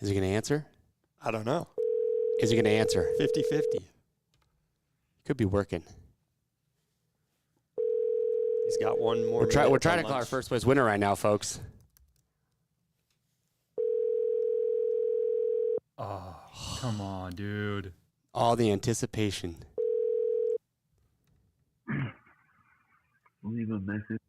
Is he going to answer? I don't know. Is he going to answer? 50-50. Could be working. He's got one more. We're trying to call our first place winner right now, folks. Oh, come on, dude. All the anticipation. Leave a message.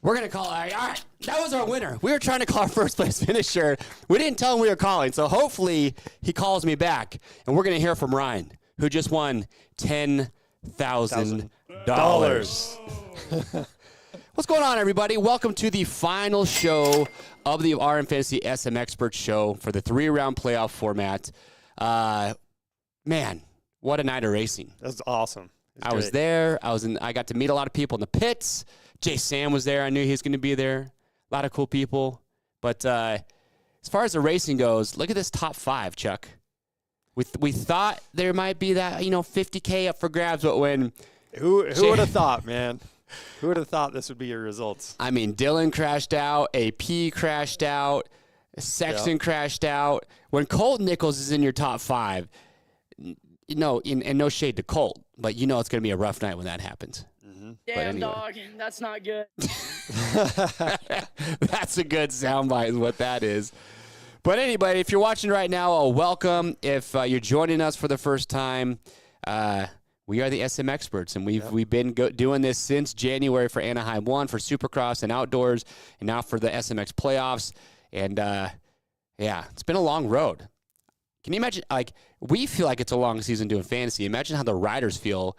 We're going to call. All right, that was our winner. We were trying to call our first place finisher. We didn't tell him we were calling, so hopefully he calls me back, and we're going to hear from Ryan, who just won $10,000. What's going on, everybody? Welcome to the final show of the RM Fantasy SMXperts show for the 3-round playoff format. Man, what a night of racing. That's awesome. I was there. I got to meet a lot of people in the pits. Jay Sam was there. I knew he was going to be there. A lot of cool people. But as far as the racing goes, look at this top 5, Chuck. We thought there might be that, $50K up for grabs, but when who would have thought, man? Who would have thought this would be your results? I mean, Dylan crashed out, AP crashed out, Sexton crashed out. When Colt Nichols is in your top 5, and no shade to Colt, but it's going to be a rough night when that happens. Mm-hmm. Damn, dog, that's not good. That's a good soundbite is what that is. But anybody, if you're watching right now, welcome. If you're joining us for the first time, we are the SMXperts, and we've been doing this since January for Anaheim 1, for Supercross and Outdoors, and now for the SMX playoffs. And, it's been a long road. Can you imagine, we feel like it's a long season doing fantasy. Imagine how the riders feel.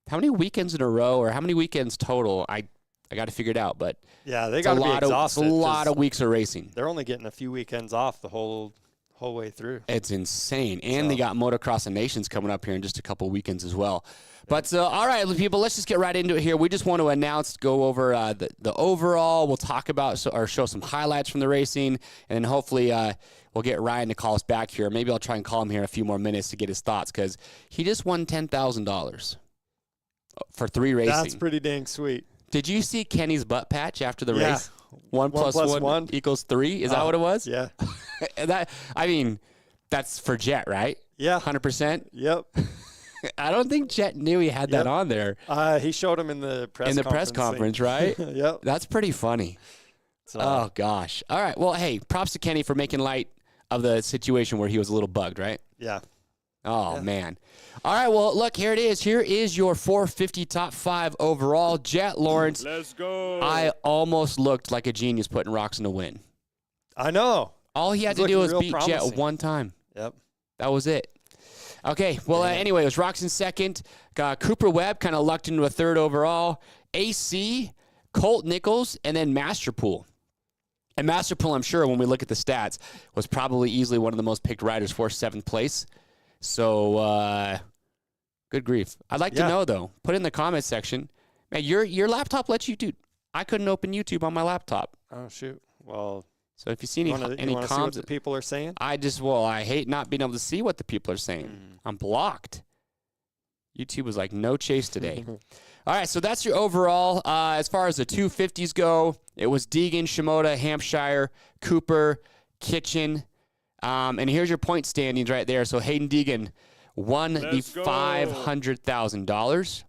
How many weekends in a row, or how many weekends total? I got to figure it out, but yeah, they got to be exhausted. It's a lot of weeks of racing. They're only getting a few weekends off the whole way through. It's insane. And they got Motocross of Nations coming up here in just a couple weekends as well. But, all right, people, let's just get right into it here. We just want to go over the overall. We'll talk about or show some highlights from the racing, and then hopefully we'll get Ryan to call us back here. Maybe I'll try and call him here in a few more minutes to get his thoughts, because he just won $10,000 for 3 racing. That's pretty dang sweet. Did you see Kenny's butt patch after the race? 1 plus 1 equals 3? Is that what it was? Yeah. That's for Jet, right? Yeah. 100%? Yep. I don't think Jet knew he had that on there. He showed him in the press conference, right? Yep. That's pretty funny. Oh, gosh. All right. Well, hey, props to Kenny for making light of the situation where he was a little bugged, right? Yeah. Oh, man. All right, well, look, here it is. Here is your 450 top 5 overall. Jet Lawrence. Let's go. I almost looked like a genius putting rocks in a win. I know. All he had to do was beat Jet one time. Yep. That was it. Okay, well, anyway, it was rocks in second. Cooper Webb kind of lucked into a third overall. AC, Colt Nichols, and then Masterpool. And Masterpool, I'm sure, when we look at the stats, was probably easily one of the most picked riders for 7th place. So, good grief. I'd like to know, though. Put in the comments section. Man, your laptop lets you do. I couldn't open YouTube on my laptop. Oh, shoot. Well, so if you see any comments, see what the people are saying? I hate not being able to see what the people are saying. I'm blocked. YouTube was like, no chase today. All right, so that's your overall. As far as the 250s go, it was Deegan, Shimoda, Hampshire, Cooper, Kitchen. And here's your point standings right there. So Hayden Deegan won the $500,000.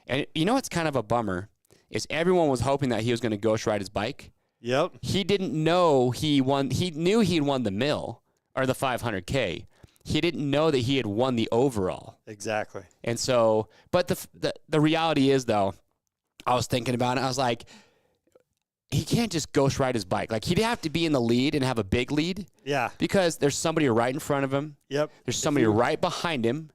And you know what's kind of a bummer is everyone was hoping that he was going to ghost ride his bike. Yep. He didn't know he won. He knew he'd won the mill or the 500K. He didn't know that he had won the overall. Exactly. And so, but the reality is, though, I was thinking about it. I was like, he can't just ghost ride his bike. Like, he'd have to be in the lead and have a big lead. Yeah. Because there's somebody right in front of him. Yep. There's somebody right behind him.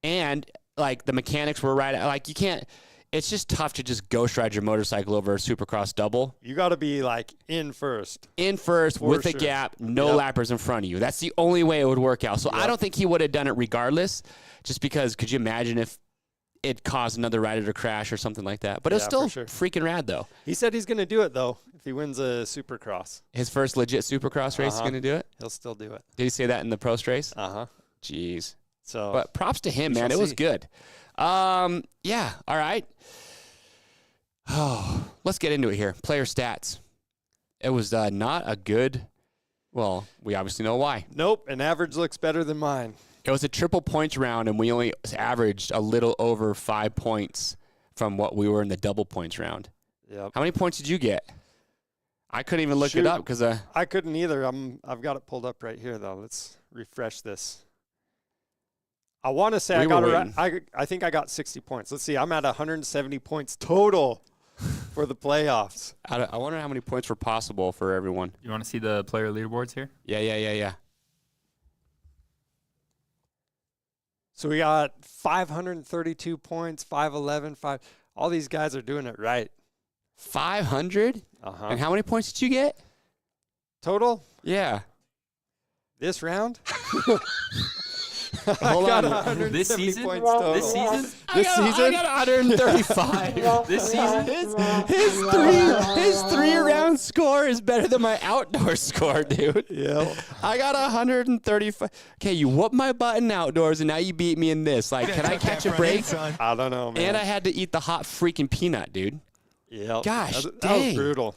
And, the mechanics were right. You can't. It's just tough to just ghost ride your motorcycle over a Supercross double. You got to be, in first. In first, with a gap, no lappers in front of you. That's the only way it would work out. So I don't think he would have done it regardless, just because could you imagine if it caused another rider to crash or something like that? But it was still freaking rad, though. He said he's going to do it, though, if he wins a Supercross. His first legit Supercross race is going to do it? He'll still do it. Did he say that in the post race? Uh-huh. Jeez. So, but props to him, man. It was good. All right. Oh, let's get into it here. Player stats. It was not a good Well, we obviously know why. Nope, an average looks better than mine. It was a triple points round, and we only averaged a little over 5 points from what we were in the double points round. Yep. How many points did you get? I couldn't even look it up because I couldn't either. I've got it pulled up right here though. Let's refresh this. I want to say I think I got 60 points. Let's see. I'm at 170 points total for the playoffs. I wonder how many points were possible for everyone. You want to see the player leaderboards here? Yeah. So we got 532 points, 511, 5. All these guys are doing it right. 500? Uh-huh. And how many points did you get? Total? Yeah. This round? Hold on. 170 This season? points total. This season? I got 135. This season? His three-round score is better than my outdoor score, dude. Yeah. I got 135. Okay, you whooped my butt in outdoors, and now you beat me in this. Like, can I catch a break? I don't know, man. And I had to eat the hot freaking peanut, dude. Yep. Gosh, that was dang. brutal.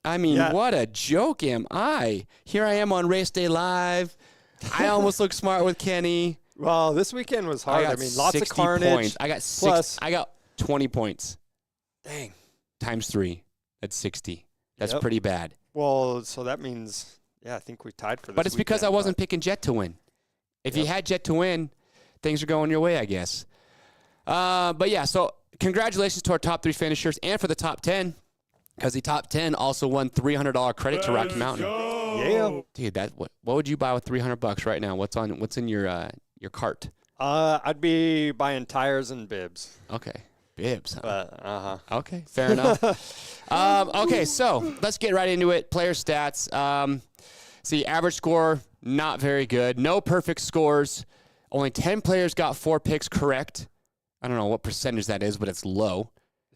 I mean, Yeah. what a joke am I? Here I am on Race Day Live. I almost look smart with Kenny. Well, this weekend was hard. I mean, lots of 60 carnage. points. I got plus, I got 20 points. dang. Times 3. That's 60. That's Yep. pretty bad. Well, so that means, I think we tied for this. But it's because I weekend, wasn't picking Jet to win. If you had Jet to win, things are going your way, I guess. But yeah, so congratulations to our top 3 finishers and for the top 10, because the top 10 also won $300 credit to Rocky Mountain. Yeah. Dude, what would you buy with $300 right now? What's in your cart? I'd be buying tires and bibs. Okay, bibs. Huh? But Okay, fair enough. Okay, so let's get right into it. Player stats. See, average score, not very good. No perfect scores. Only 10 players got 4 picks correct. I don't know what percentage that is, but it's low.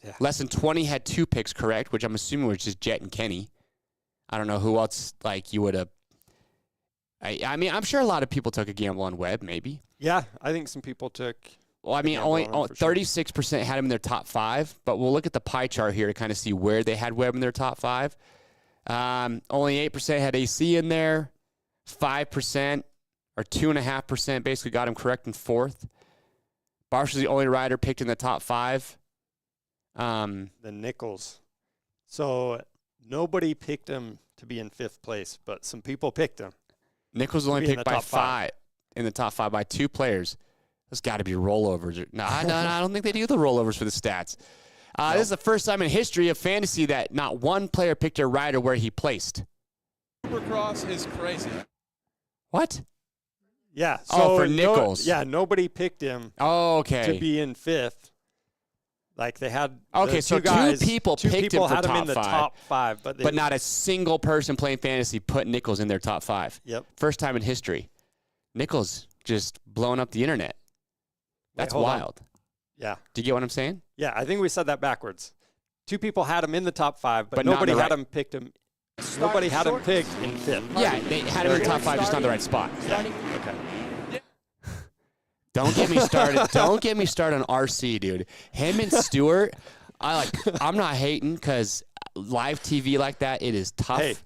Yeah. Less than 20 had 2 picks correct, which I'm assuming was just Jet and Kenny. I don't know who else you would have. I mean, I'm sure a lot of people took a gamble on Webb, maybe. yeah, I think some people took. Well, I mean, only 36% had him in their top 5, but we'll look at the pie chart here to kind of see where they had Webb in their top 5. Only 8% had AC in there. 5% or 2.5% basically got him correct in 4th. Barsh was the only rider picked in the top 5. The Nichols. So nobody picked him to be in 5th place, but some people picked him. Nichols was only be in picked the by top 5. in the top 5 by 2 players. There's got to be rollovers. No, I don't think they do the rollovers for the stats. This is the first time in history of fantasy that not one player picked a rider where he placed. SuperCross is crazy. What? Yeah. Oh, So for Nichols. nobody picked him Oh, okay. to be in 5th. Like they had. Okay, the so two guys, two people two picked people him for had him top in the 5, top 5, but not a single person playing fantasy put Nichols in their top 5. Yep. First time in history. Nichols just blowing up the internet. That's hold on. wild. Yeah. Do you get what I'm saying? Yeah, I think we said that backwards. 2 people had him in the top 5, but But not nobody in the had right- him picked him. Nobody had him picked in 5th. Yeah, they had him in the top 5, just not the right spot. Okay. Don't get me started. Don't get me started on RC, dude. Him and Stewart, I'm not hating because live TV like that, it is tough. Hey,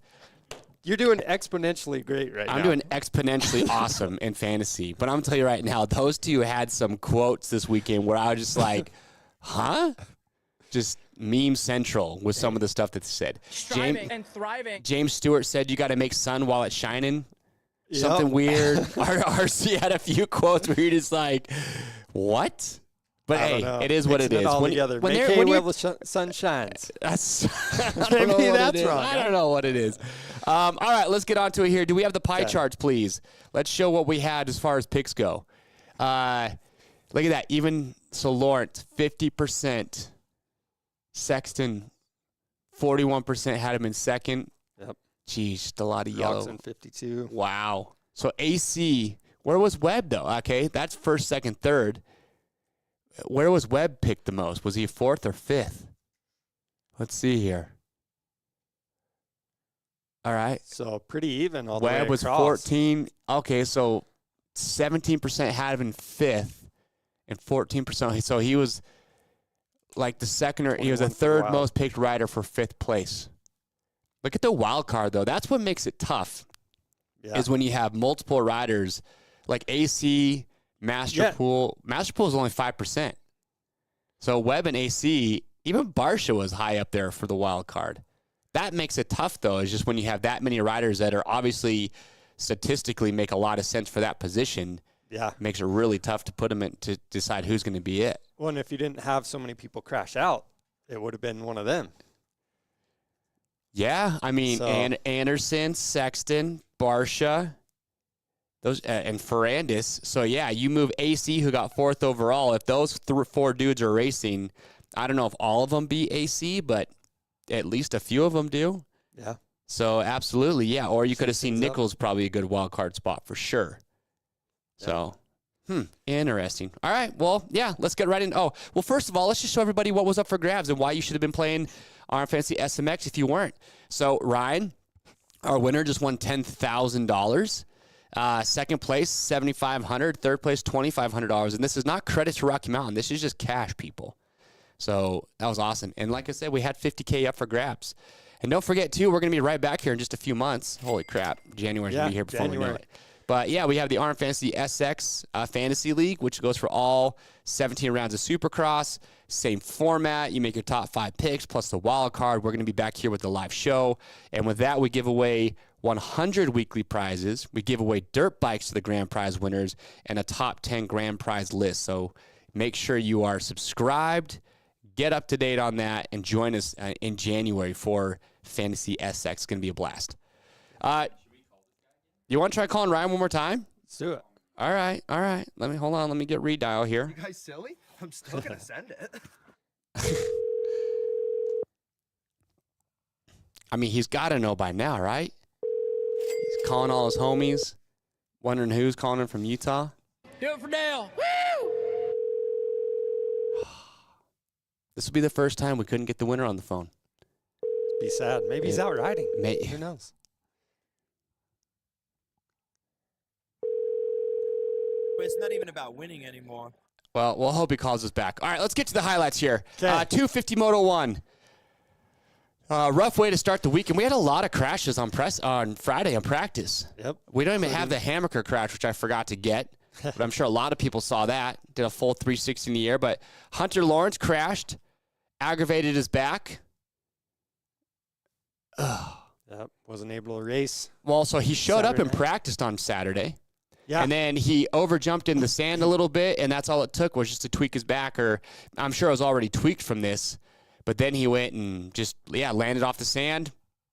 you're doing exponentially great right now. I'm doing exponentially awesome in fantasy. But I'm going to tell you right now, those two had some quotes this weekend where I was just like, huh? Just meme central with some of the stuff that's said. Striving and thriving. James Stewart said you got to make sun while it's shining. Yep. Something weird. RC had a few quotes where you're just like, what? But I don't hey, know. it is what it Mixing is. all together. Make hay when while you're, the sun shines. that's Maybe maybe that's that's wrong. I don't know what it is. All right, let's get on to it here. Do we have the pie charts, please? Let's show what we had as far as picks go. Look at that. Even so, Lawrence, 50%. Sexton, 41% had him in second. Yep. Jeez, just a lot of yellow. Roxon 52. Wow. So AC, where was Webb though? Okay, that's first, second, third. Where was Webb picked the most? Was he 4th or 5th? Let's see here. All right. So pretty even all the way Webb was across. 14. Okay, so 17% had him in 5th and 14%. So he was like the second or he was the 21 for the third wild. most picked rider for 5th place. Look at the wild card though. That's what makes it tough. is when you have multiple riders like AC, Master Pool. Master Pool is only 5%. So Webb and AC, even Barsha was high up there for the wild card. That makes it tough, though, is just when you have that many riders that are obviously statistically make a lot of sense for that position. Yeah. It makes it really tough to put them in to decide who's going to be it. Well, and if you didn't have so many people crash out, it would have been one of them. Yeah, I mean, Anderson, Sexton, Barsha, those and Ferrandis. So, yeah, you move AC, who got 4th overall. If those 4 dudes are racing, I don't know if all of them beat AC, but at least a few of them do. Yeah. So, absolutely, yeah. Or you could have seen Nichols probably a good wild card spot for sure. Yeah. So, interesting. All right, well, yeah, let's get right in. Oh, well, first of all, let's just show everybody what was up for grabs and why you should have been playing RM Fantasy SMX if you weren't. So, Ryan, our winner, just won $10,000. Second place, $7,500. Third place, $2,500. And this is not credit to Rocky Mountain. This is just cash, people. So that was awesome. And like I said, we had $50K up for grabs. And don't forget, too, we're going to be right back here in just a few months. Holy crap. January's going to be here before we know it. But, yeah, we have the RM Fantasy SX Fantasy League, which goes for all 17 rounds of Supercross. Same format. You make your top 5 picks plus the wild card. We're going to be back here with the live show. And with that, we give away 100 weekly prizes. We give away dirt bikes to the grand prize winners and a top 10 grand prize list. So make sure you are subscribed, get up to date on that, and join us in January for Fantasy SX. It's going to be a blast. You want to try calling Ryan one more time? Let's do it. All right. Let me get redial here. You guys silly? I'm still going to send it. I mean, he's got to know by now, right? He's calling all his homies, wondering who's calling him from Utah. Do it for Dale. Woo! This will be the first time we couldn't get the winner on the phone. Be sad. Maybe he's out riding. Who knows? It's not even about winning anymore. Well, we'll hope he calls us back. All right, let's get to the highlights here. 250 Moto 1. Rough way to start the weekend. We had a lot of crashes on Friday on practice. Yep. We don't even have the Hammaker crash, which I forgot to get. But I'm sure a lot of people saw that. Did a full 360 in the air. But Hunter Lawrence crashed, aggravated his back. Yep. Wasn't able to race. Well, so he showed up and practiced on Saturday. Yeah. And then he overjumped in the sand a little bit, and that's all it took was just to tweak his back. Or I'm sure it was already tweaked from this. But then he went and just, landed off the sand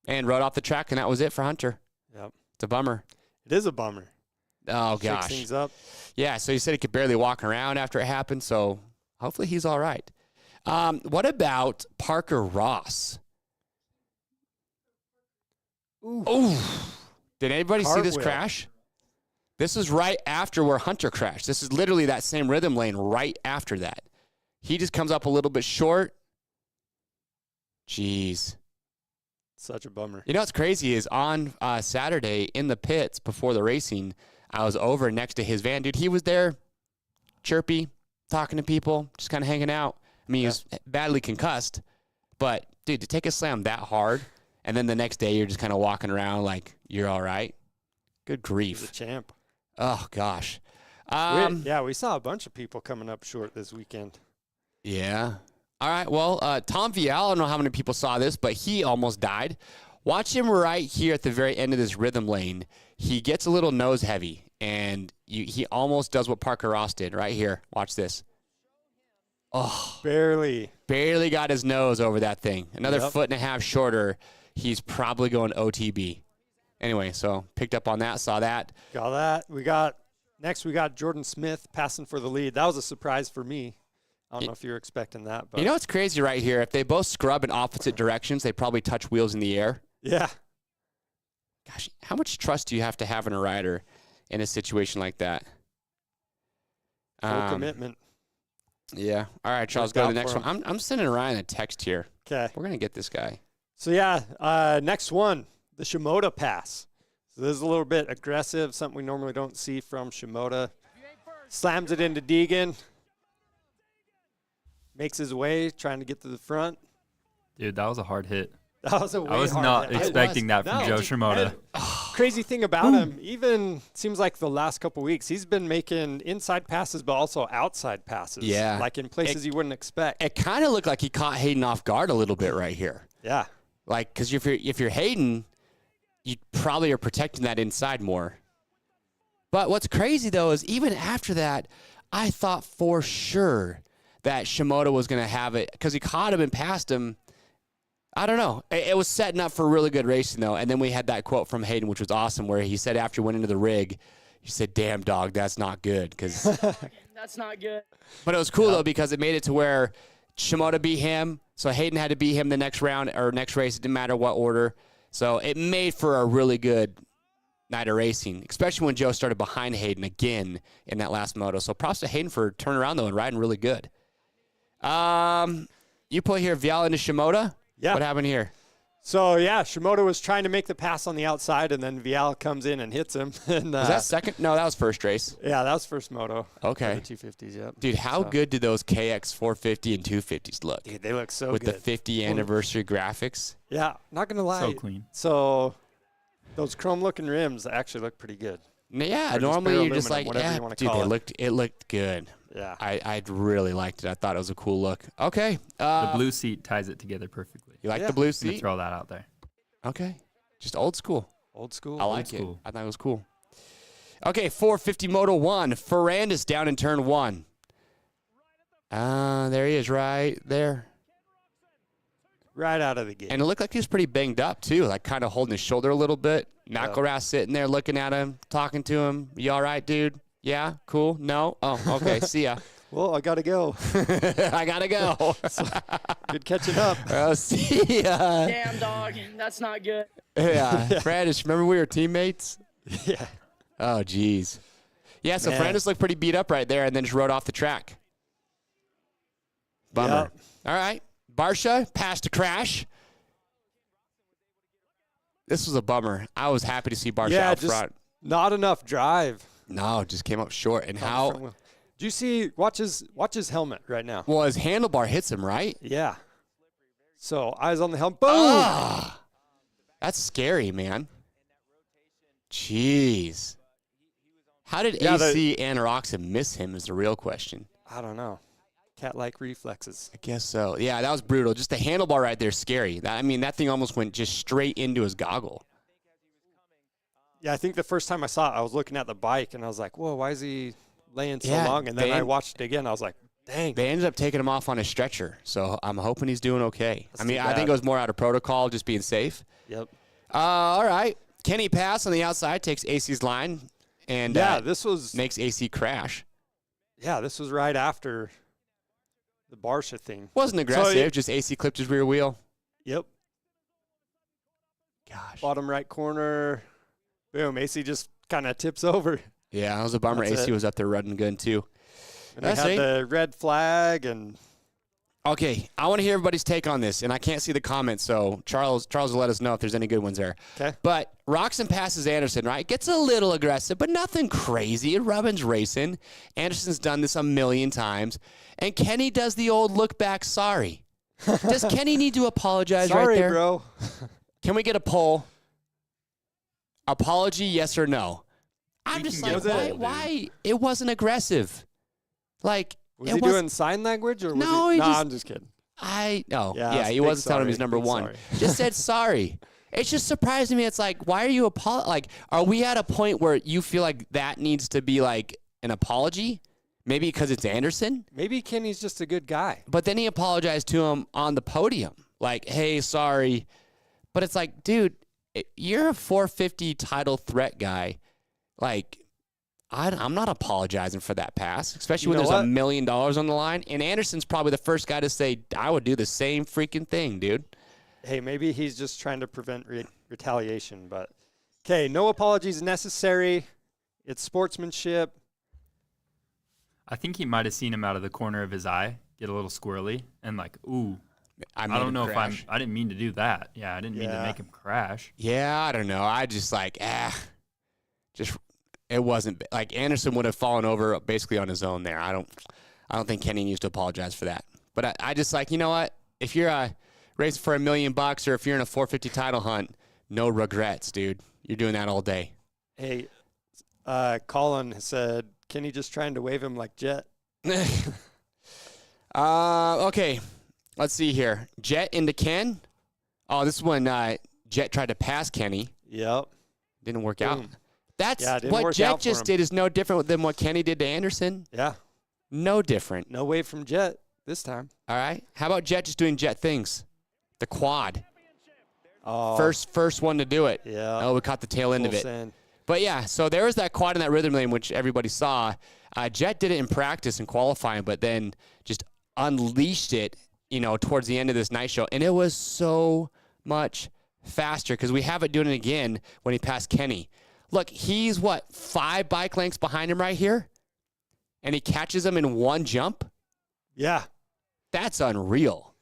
and rode off the track, and that was it for Hunter. Yep. It's a bummer. It is a bummer. Oh, gosh. Shakes things up. Yeah, so he said he could barely walk around after it happened, so hopefully he's all right. What about Parker Ross? Ooh. Did anybody see this crash? This is right after where Hunter crashed. This is literally that same rhythm lane right after that. He just comes up a little bit short. Jeez. Such a bummer. You know what's crazy is on Saturday in the pits before the racing, I was over next to his van. Dude, he was there chirpy, talking to people, just kind of hanging out. I mean, he was badly concussed. But, dude, to take a slam that hard, and then the next day you're just kind of walking around like you're all right. Good grief. He's a champ. Oh, gosh. We saw a bunch of people coming up short this weekend. Yeah. All right, well, Tom Vial, I don't know how many people saw this, but he almost died. Watch him right here at the very end of this rhythm lane. He gets a little nose heavy, and he almost does what Parker Ross did right here. Watch this. Oh. Barely got his nose over that thing. Another foot and a half shorter. He's probably going OTB. Anyway, so picked up on that, saw that. Got that. Next we got Jordan Smith passing for the lead. That was a surprise for me. I don't know if you were expecting that. But you know what's crazy right here? If they both scrub in opposite directions, they probably touch wheels in the air. Yeah. Gosh, how much trust do you have to have in a rider in a situation like that? Full commitment. Yeah. All right, Charles, go to the next one. I'm sending Ryan a text here. Okay. We're going to get this guy. So, next one, the Shimoda pass. So this is a little bit aggressive, something we normally don't see from Shimoda. Slams it into Deegan. Makes his way, trying to get to the front. Dude, that was a hard hit. That was a way I was hard not hit. expecting that from Joe Shimoda. crazy thing about him, even seems like the last couple weeks, he's been making inside passes, but also outside passes. Yeah. Like in places you wouldn't expect. It kind of looked like he caught Hayden off guard a little bit right here. Yeah. Like, because if you're Hayden, you probably are protecting that inside more. But what's crazy, though, is even after that, I thought for sure that Shimoda was going to have it because he caught him and passed him. I don't know. It was setting up for really good racing, though. And then we had that quote from Hayden, which was awesome, where he said after he went into the rig, he said, "Damn, dog, that's not good." That's not good. But it was cool, though, because it made it to where Shimoda beat him. So Hayden had to beat him the next round or next race. It didn't matter what order. So it made for a really good night of racing, especially when Joe started behind Hayden again in that last moto. So props to Hayden for turning around, though, and riding really good. You put here Vial into Shimoda. Yeah. What happened here? So, yeah, Shimoda was trying to make the pass on the outside, and then Vial comes in and hits him. And, Was that second? No, that was first race. Yeah, that was first moto. Okay. The 250s, yep. Dude, how good did those KX 450 and 250s look? Dude, they look so with good. the 50 anniversary graphics. Yeah, not going to lie. So clean. So, those chrome-looking rims actually look pretty good. Yeah, Or normally you're just aluminum, like, whatever yeah, you wanna dude, call it looked good. Yeah. I really liked it. I thought it was a cool look. Okay. The blue seat ties it together perfectly. You like Yeah. the blue I'm gonna seat? throw that out there. Okay. Just old school. Old school. I like it. school. I thought it was cool. Okay, 450 Moto 1. Ferrandis down in turn 1. There he is right there. Right out of the gate. And it looked like he was pretty banged up, too, like kind of holding his shoulder a little bit. McElrath sitting there looking at him, talking to him. You all right, dude? Yeah? Cool? No? Oh, okay. See ya. Well, I got to go. I got to go. Good catching up. See ya. Damn, dog. That's not good. Yeah. Ferrandis, remember we were teammates? Yeah. Oh, jeez. Yeah, so Man. Ferrandis looked pretty beat up right there and then just rode off the track. Bummer. Yep. All right. Barsha passed to Crash. This was a bummer. I was happy to see Barsha out just front. not enough drive. No, just came up short. And how Do you see? Watch his helmet right now. well, his handlebar hits him, right? Yeah. So eyes on the helmet. Boom. Ah, that's scary, man. Jeez. How did AC and Roxon miss him is the real question. I don't know. Cat-like reflexes. I guess so. Yeah, that was brutal. Just the handlebar right there is scary. That thing almost went just straight into his goggle. Yeah, I think the first time I saw it, I was looking at the bike and I was like, "Whoa, why is he laying so long?" And then I watched it again. I was like, "Dang!" They ended up taking him off on a stretcher, so I'm hoping he's doing okay. That's I mean, too I think bad. it was more out of protocol, just being safe. Yep. All right, Kenny Pass on the outside takes AC's line and this was makes AC crash. this was right after the Barsha thing. Wasn't aggressive, just AC clipped his rear wheel. Yep. Gosh. Bottom right corner. Boom. AC just kind of tips over. Yeah, it was a bummer. That's AC it. was up there running good too. And they had the red flag and Okay, I want to hear everybody's take on this, and I can't see the comments, so Charles will let us know if there's any good ones there. Okay. But Roxon passes Anderson, right? Gets a little aggressive, but nothing crazy. Rubbin's racing. Anderson's done this a million times. And Kenny does the old look back sorry. Does Kenny need to apologize right there? Sorry, bro. Can we get a poll? Apology, yes or no? I'm We just can like, get a poll, dude. why? It wasn't aggressive. Like, Was he doing sign language or was No, he? he No, just- I'm just kidding. Yeah, he big wasn't telling him sorry, he's number big one. sorry. Just said sorry. It's just surprising me. It's like, why are you are we at a point where you feel like that needs to be like an apology? Maybe because it's Anderson? Maybe Kenny's just a good guy. But then he apologized to him on the podium. Like, hey, sorry. But it's like, dude, you're a 450 title threat guy. Like, I'm not apologizing for that pass, especially You when know there's what? $1 million on the line. And Anderson's probably the first guy to say, I would do the same freaking thing, dude. Hey, maybe he's just trying to prevent retaliation. But, okay, no apologies necessary. It's sportsmanship. I think he might have seen him out of the corner of his eye, get a little squirrely, and like, ooh, I don't know if I didn't mean to do that. Yeah, I didn't mean to make him crash. Yeah, I don't know. I just it wasn't like Anderson would have fallen over basically on his own there. I don't think Kenny needs to apologize for that. But I just like, you know what? If you're racing for $1 million or if you're in a 450 title hunt, No regrets, dude. You're doing that all day. Hey, Colin said, Kenny just trying to wave him like Jet. Okay. Let's see here. Jet into Ken. Oh, this is when Jet tried to pass Kenny. Yep. Didn't work out. That's what Jet just did is no different than what Kenny did to Anderson. Yeah. No different. No wave from Jet this time. All right. How about Jet just doing Jet things? The quad. Oh. First one to do it. Yeah. Oh, we caught the tail end of it. Send. But yeah, so there was that quad in that rhythm lane, which everybody saw. Jet did it in practice and qualifying, but then just unleashed it, towards the end of this night show. And it was so much faster because we have it doing it again when he passed Kenny. Look, he's 5 bike lengths behind him right here? And he catches him in one jump? Yeah. That's unreal.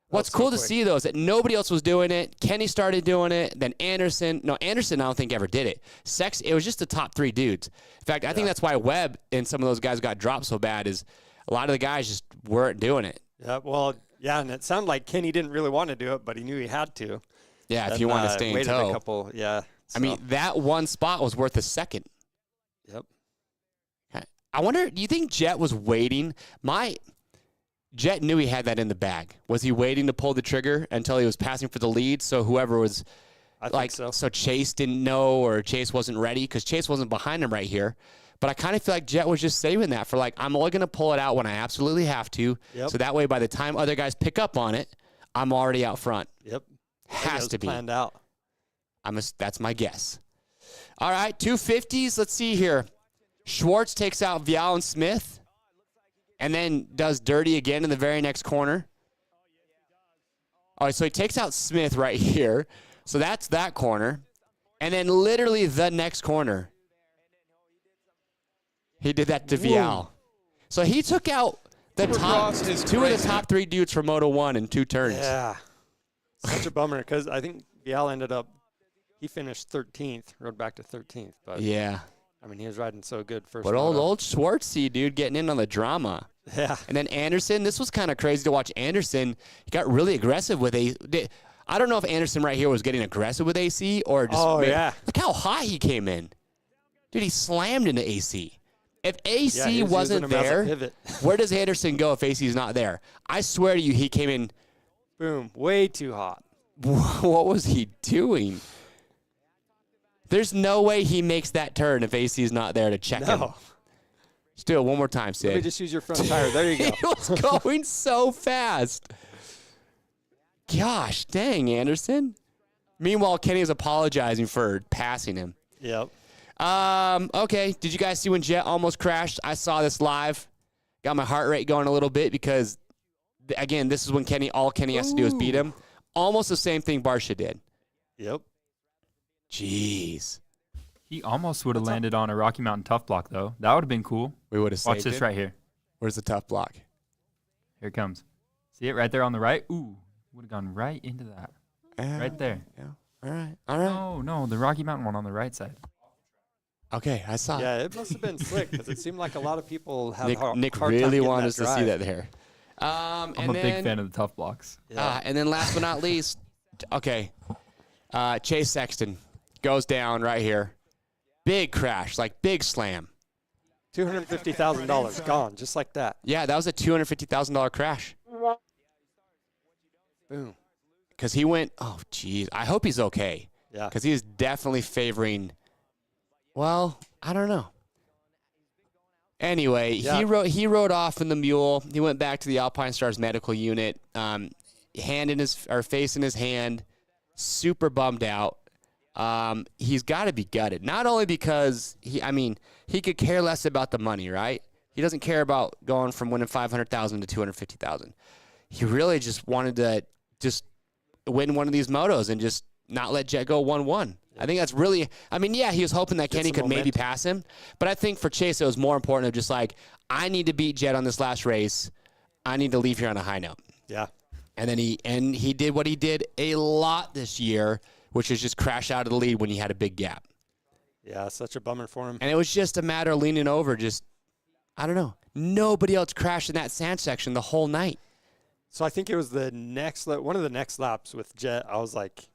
What's cool to see, though, is that nobody else was doing it. Kenny started doing it. Then Anderson I don't think ever did it. It was just the top 3 dudes. In fact, I think that's why Webb and some of those guys got dropped so bad is a lot of the guys just weren't doing it. Yeah, well, yeah, and it sounded like Kenny didn't really want to do it, but he knew he had to. Yeah, if you want to stay in tow. A couple, yeah. So. I mean, that one spot was worth a second. Yep. I wonder, do you think Jet was waiting? Jet knew he had that in the bag. Was he waiting to pull the trigger until he was passing for the lead? So whoever was, I think so. So Chase didn't know or Chase wasn't ready because Chase wasn't behind him right here. But I kind of feel like Jet was just saving that for I'm only going to pull it out when I absolutely have to. Yep. So that way, by the time other guys pick up on it, I'm already out front. Yep. Has to be planned out. That's my guess. All right, 250s. Let's see here. Schwartz takes out Vial and Smith. And then does dirty again in the very next corner. All right, so he takes out Smith right here. So that's that corner. And then literally the next corner, he did that to Vial. So he took out the top 2 of the top 3 dudes for Moto 1 in 2 turns. Yeah. Such a bummer because I think Vial he finished 13th, rode back to 13th. But yeah. I mean, he was riding so good first. But old Schwartzy, dude, getting in on the drama. Yeah. And then Anderson, this was kind of crazy to watch Anderson. He got really aggressive with I don't know if Anderson right here was getting aggressive with AC or just. Look how high he came in. Dude, he slammed into AC. If AC wasn't there, where does Anderson go if AC is not there? I swear to you, he came in. Boom. Way too hot. What was he doing? There's no way he makes that turn if AC is not there to check him. Let's do it one more time, Sid. Let me just use your front tire. There you go. He was going so fast. Gosh, dang, Anderson. Meanwhile, Kenny is apologizing for passing him. Yep. Okay, did you guys see when Jet almost crashed? I saw this live. Got my heart rate going a little bit because, again, this is when all Kenny has to do is beat him. Almost the same thing Barsha did. Yep. Jeez. He almost would have landed on a Rocky Mountain tough block, though. That would have been cool. We would have saved Watch this right here. Where's the tough block? Here it comes. See it right there on the right? Ooh, would have gone right into that. Right there. Yeah. All right. No, the Rocky Mountain one on the right side. Okay, I saw it. Yeah, it must have been slick because it seemed like a lot of people had Nick hard really time wanted us to drive. see that there. I'm a big fan of the tough blocks. Yeah. And then last but not least, Chase Sexton goes down right here. Big crash, big slam. $250,000 gone, just like that. Yeah, that was a $250,000 crash. Boom. Because he went, oh, geez. I hope he's okay. Yeah. Because he is definitely favoring, well, I don't know. Anyway, he rode off in the mule. He went back to the Alpine Stars medical unit, face in his hand, super bummed out. He's got to be gutted. Not only because he could care less about the money, right? He doesn't care about going from winning $500,000 to $250,000. He really just wanted to just win one of these motos and just not let Jet go 1-1. I think that's really, he was hoping that Kenny could maybe pass him. But I think for Chase, it was more important of just I need to beat Jet on this last race. I need to leave here on a high note. Yeah. And then he did what he did a lot this year, which is just crash out of the lead when he had a big gap. Yeah, such a bummer for him. And it was just a matter of leaning over, I don't know. Nobody else crashed in that sand section the whole night. So I think it was one of the next laps with Jet. I was like,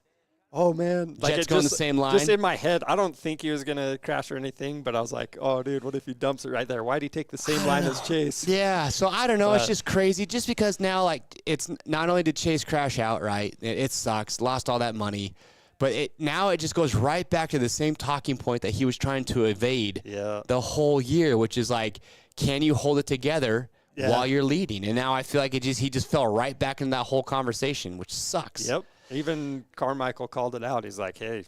Oh, man. Jets going the same line? Just in my head, I don't think he was going to crash or anything, but I was like, oh, dude, what if he dumps it right there? Why'd he take the same line as Chase? Yeah, so I don't know. It's just crazy. Just because now, like, it's not only did Chase crash out, right? It sucks. Lost all that money. But now it just goes right back to the same talking point that he was trying to evade the whole year, which is like, can you hold it together while you're leading? And now I feel like he just fell right back into that whole conversation, which sucks. Yep. Even Carmichael called it out. He's like, hey,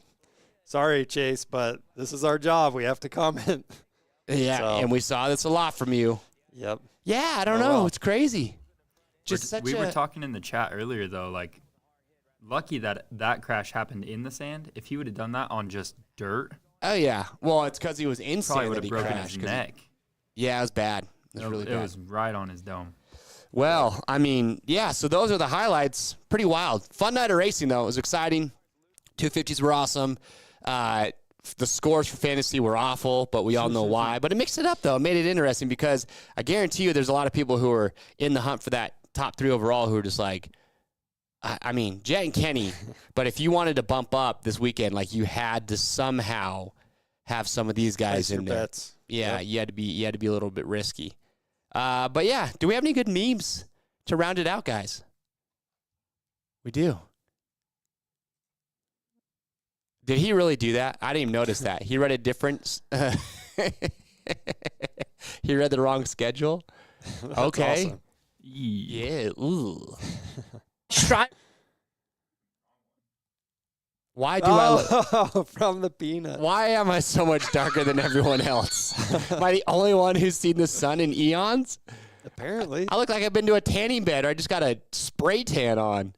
sorry, Chase, but this is our job. We have to comment. Yeah, so. And we saw this a lot from you. Yep. Yeah, I don't know. Well. It's crazy. We were talking in the chat earlier, though, like, lucky that crash happened in the sand. If he would have done that on just dirt. Oh, yeah. Well, it's because he was in sand that he broken crashed. His neck. Yeah, it was bad. It was really bad. It was right on his dome. Well, I mean, yeah, so those are the highlights. Pretty wild. Fun night of racing, though. It was exciting. 250s were awesome. The scores for fantasy were awful, but we all know why. But it mixed it up, though. It made it interesting because I guarantee you there's a lot of people who are in the hunt for that top 3 overall who are just like, I mean, Jet and Kenny, but if you wanted to bump up this weekend, like you had to somehow have some of these guys in there. Bets. Yeah, you had to be a little bit risky. But yeah, do we have any good memes to round it out, guys? We do. Did he really do that? I didn't even notice that. He read a different. He read the wrong schedule. Okay. Awesome. Yeah. Ooh. Try. Why do I look from the peanut? Why am I so much darker than everyone else? Am I the only one who's seen the sun in eons? Apparently. I look like I've been to a tanning bed or I just got a spray tan on.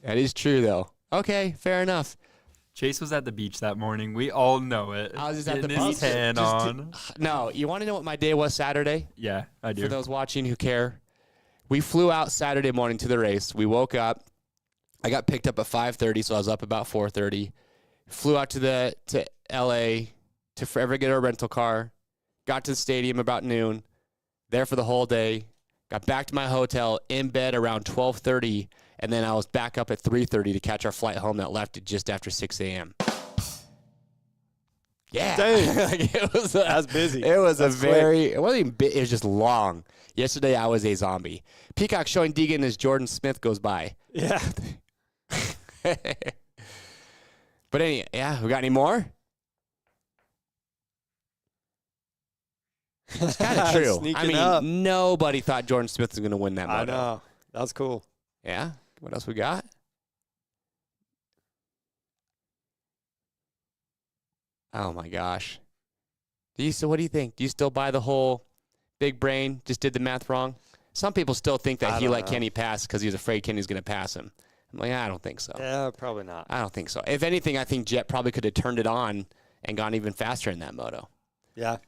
That is true, though. Okay, fair enough. Chase was at the beach that morning. We all know it. I was just at the beach. Tan on. No, you want to know what my day was Saturday? Yeah, I do. For those watching who care. We flew out Saturday morning to the race. We woke up. I got picked up at 5:30, so I was up about 4:30. Flew out to L.A. to forever get our rental car. Got to the stadium about noon. There for the whole day. Got back to my hotel in bed around 12:30, and then I was back up at 3:30 to catch our flight home that left at just after 6 a.m. Yeah, like it was. That's busy. It was That's it wasn't even bit. It was just long. Yesterday I was a zombie. Peacock showing Deegan as Jordan Smith goes by. Yeah. But we got any more? It's kind of true. I mean, nobody thought Jordan Smith was going to win that moto. I know. That was cool. Yeah. What else we got? Oh my gosh. What do you think? Do you still buy the whole big brain, just did the math wrong? Some people still think that he let Kenny pass because he was afraid Kenny's going to pass him. I'm like, I don't think so. Yeah, probably not. I don't think so. If anything, I think Jet probably could have turned it on and gone even faster in that moto. Yeah,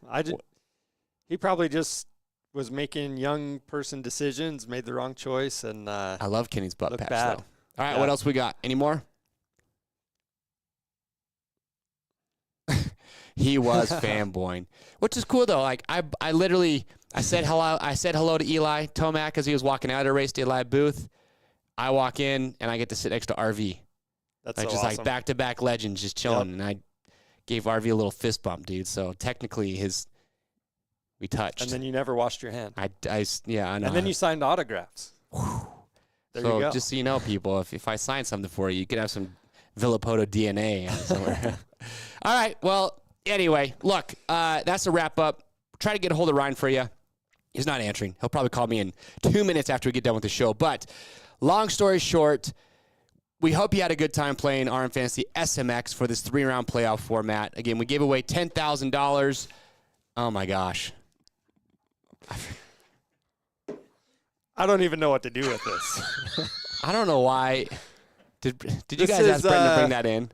he probably just was making young person decisions, made the wrong choice, and I love Kenny's butt patch, bad. though. All right, what else we got? Any more? He was fanboying, which is cool though. Like I said hello to Eli Tomac as he was walking out of the race to Eli booth. I walk in and I get to sit next to RV. That's like so just awesome. like back-to-back legends just chilling, and I gave RV a little fist bump, dude. So technically we touched. And then you never washed your hand. I know. And then you signed autographs. There you go. Just so you know, people, if I sign something for you, you could have some Villapoto DNA somewhere. All right, well. Anyway, look, that's a wrap-up. Try to get a hold of Ryan for you. He's not answering. He'll probably call me in 2 minutes after we get done with the show. But long story short, we hope you had a good time playing RM Fantasy SMX for this 3-round playoff format. Again, we gave away $10,000. Oh, my gosh. I don't even know what to do with this. I don't know why. Did you guys ask Brendan to bring that in?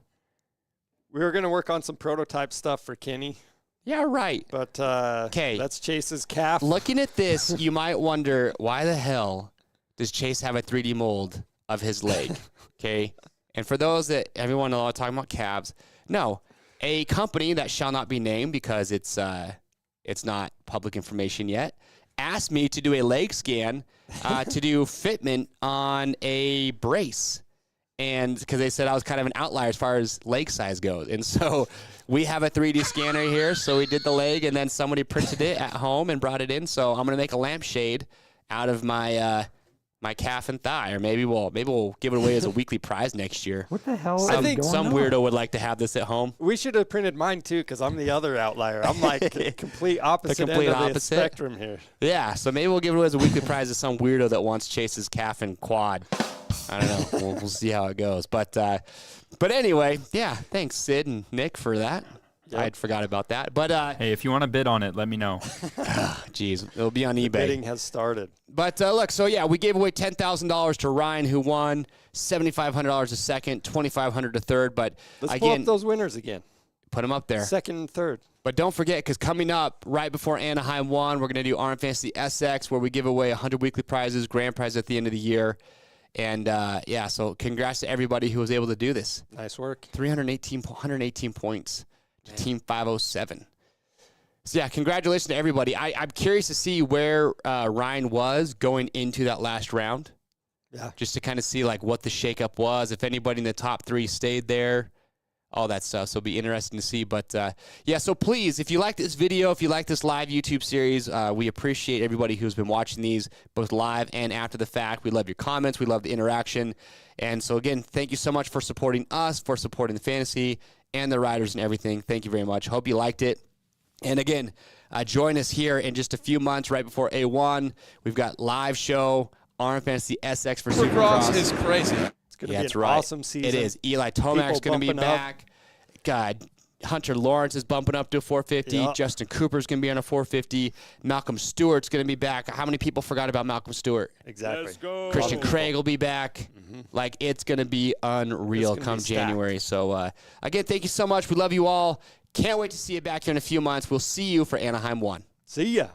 We were going to work on some prototype stuff for Kenny. Yeah, right. But that's Chase's calf. Looking at this, you might wonder, why the hell does Chase have a 3D mold of his leg? Okay. And for those that everyone knows talking about calves, no, a company that shall not be named because it's not public information yet, asked me to do a leg scan to do fitment on a brace. and because they said I was kind of an outlier as far as leg size goes. And so we have a 3D scanner here, so we did the leg, and then somebody printed it at home and brought it in. So I'm going to make a lampshade out of my my calf and thigh, or maybe we'll give it away as a weekly prize next year. What the hell? I think some weirdo would like to have this at home. We should have printed mine too, because I'm the other outlier. I'm like complete opposite end of the spectrum here. Yeah, so maybe we'll give it away as a weekly prize to some weirdo that wants Chase's calf and quad. I don't know. We'll see how it goes. But anyway, yeah, thanks, Sid and Nick, for that. Yep. I had forgot about that. But hey, if you want to bid on it, let me know. Jeez, it'll be on eBay. Bidding has started. But look, so yeah, we gave away $10,000 to Ryan, who won $7,500 a second, $2,500 a third. But let's pull up those winners again. Put them up there. Second and third. But don't forget, because coming up right before Anaheim 1, we're going to do RM Fantasy SX, where we give away 100 weekly prizes, grand prize at the end of the year. And, yeah, so congrats to everybody who was able to do this. Nice work. 118 points to Team 507. So, yeah, congratulations to everybody. I'm curious to see where Ryan was going into that last round. Yeah. Just to kind of see, like, what the shakeup was, if anybody in the top 3 stayed there, all that stuff. So it'll be interesting to see. But, yeah, so please, if you like this video, if you like this live YouTube series, we appreciate everybody who's been watching these, both live and after the fact. We love your comments. We love the interaction. And so, again, thank you so much for supporting us, for supporting the fantasy and the riders and everything. Thank you very much. Hope you liked it. And, again, join us here in just a few months right before A1. We've got live show, RM Fantasy SX for SuperMotocross. is crazy. Yeah, it's an awesome season. It is. Eli Tomac's going to be back. God, Hunter Lawrence is bumping up to a 450. Yep. Justin Cooper's going to be on a 450. Malcolm Stewart's going to be back. How many people forgot about Malcolm Stewart? Exactly. Let's go. Christian Craig will be back. Mm-hmm. Like, it's going to be unreal come January. So, again, thank you so much. We love you all. Can't wait to see you back here in a few months. We'll see you for Anaheim 1. See ya.